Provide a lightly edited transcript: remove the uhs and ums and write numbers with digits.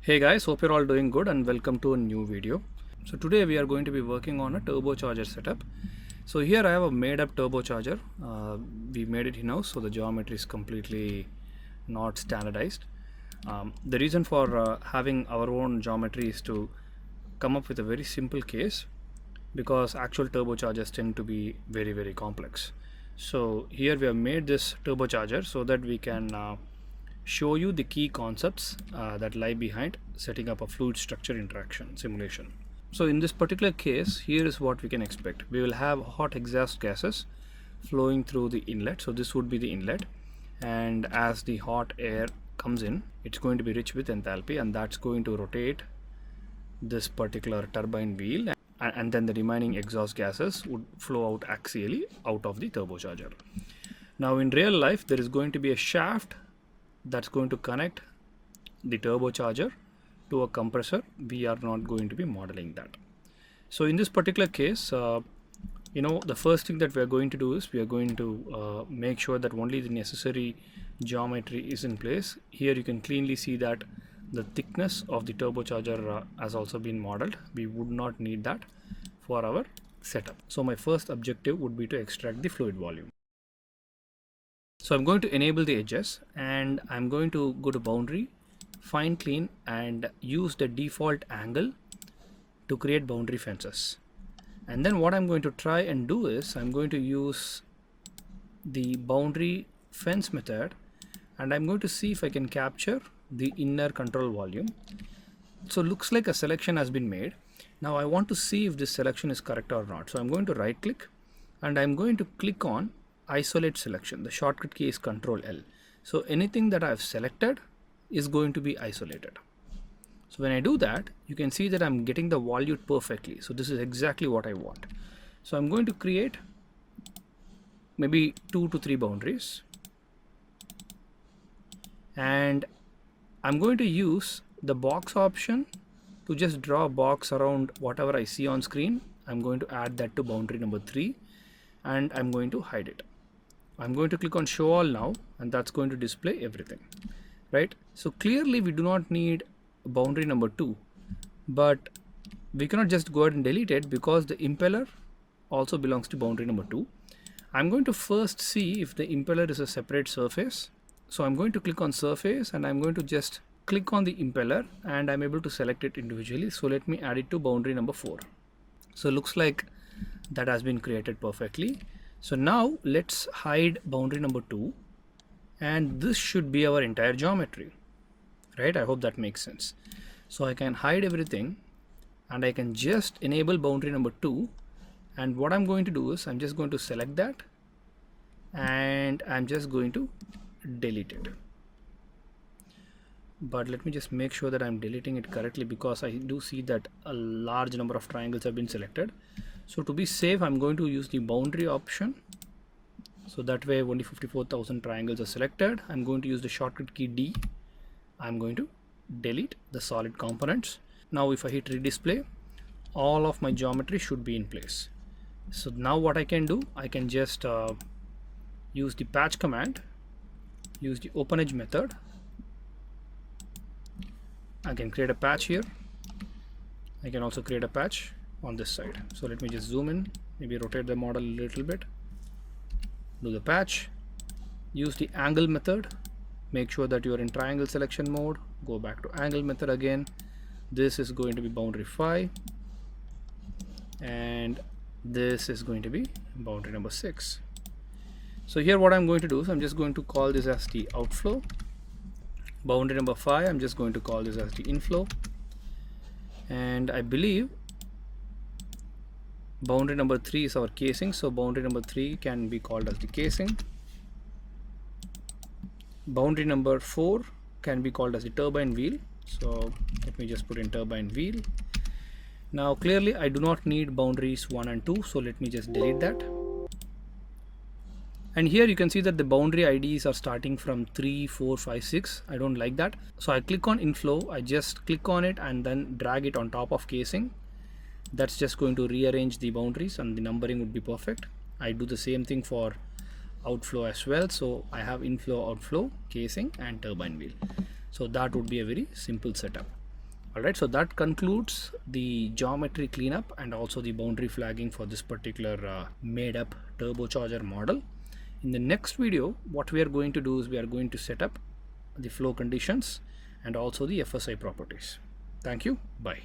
Hey guys, hope you're all doing good and welcome to a new video. So today we are going to be working on a turbocharger setup. So here I have a made up turbocharger. We made it in-house, so the geometry is completely not standardized. The reason for having our own geometry is to come up with a very simple case, because actual turbochargers tend to be very complex. So here we have made this turbocharger so that we can show you the key concepts that lie behind setting up a fluid structure interaction simulation. So in this particular case, here is what we can expect. We will have hot exhaust gases flowing through the inlet. So this would be the inlet, and as the hot air comes in, it's going to be rich with enthalpy, and that's going to rotate this particular turbine wheel, and then the remaining exhaust gases would flow out axially out of the turbocharger. Now in real life, there is going to be a shaft that's going to connect the turbocharger to a compressor. We are not going to be modeling that. So in this particular case, the first thing that we are going to do is we are going to make sure that only the necessary geometry is in place. Here you can cleanly see that the thickness of the turbocharger has also been modeled. We would not need that for our setup. So my first objective would be to extract the fluid volume. So I'm going to enable the edges, and I'm going to go to boundary, fine clean, and use the default angle to create boundary fences. And then what I'm going to try and do is I'm going to use the boundary fence method, and I'm going to see if I can capture the inner control volume. So looks like a selection has been made. Now I want to see if this selection is correct or not. So I'm going to right click, and I'm going to click on isolate selection. The shortcut key is Ctrl L. So anything that I've selected is going to be isolated. So when I do that, you can see that I'm getting the volute perfectly. So this is exactly what I want. So I'm going to create maybe 2 to 3 boundaries, and I'm going to use the box option to just draw a box around whatever I see on screen. I'm going to add that to boundary number 3, and I'm going to hide it. I'm going to click on show all now, and that's going to display everything, right? So clearly we do not need boundary number 2, but we cannot just go ahead and delete it because the impeller also belongs to boundary number 2. I'm going to first see if the impeller is a separate surface. So I'm going to click on surface, and I'm going to just click on the impeller, and I'm able to select it individually. So let me add it to boundary number 4. So it looks like that has been created perfectly. So now let's hide boundary number 2, and this should be our entire geometry, right? I hope that makes sense. So I can hide everything, and I can just enable boundary number 2, and what I'm going to do is I'm just going to select that, and I'm just going to delete it. But let me just make sure that I'm deleting it correctly, because I do see that a large number of triangles have been selected. So to be safe, I'm going to use the boundary option. So that way only 54,000 triangles are selected. I'm going to use the shortcut key D. I'm going to delete the solid components. Now if I hit redisplay, all of my geometry should be in place. So now what I can do, I can just use the patch command, use the open edge method. I can create a patch here. I can also create a patch on this side. So let me just zoom in, maybe rotate the model a little bit, do the patch, use the angle method, make sure that you're in triangle selection mode, go back to angle method again. This is going to be boundary 5, and this is going to be boundary number 6. So here what I'm going to do is I'm just going to call this as the outflow. Boundary number 5, I'm just going to call this as the inflow, and I believe boundary number 3 is our casing. So boundary number 3 can be called as the casing. Boundary number 4 can be called as the turbine wheel. So let me just put in turbine wheel. Now clearly I do not need boundaries 1 and 2, so let me just delete that. And here you can see that the boundary IDs are starting from 3, 4, 5, 6. I don't like that. So I click on inflow, I just click on it and then drag it on top of casing. That's just going to rearrange the boundaries, and the numbering would be perfect. I do the same thing for outflow as well. So I have inflow, outflow, casing, and turbine wheel. So that would be a very simple setup. Alright, so that concludes the geometry cleanup and also the boundary flagging for this particular made up turbocharger model. In the next video, what we are going to do is we are going to set up the flow conditions and also the FSI properties. Thank you. Bye.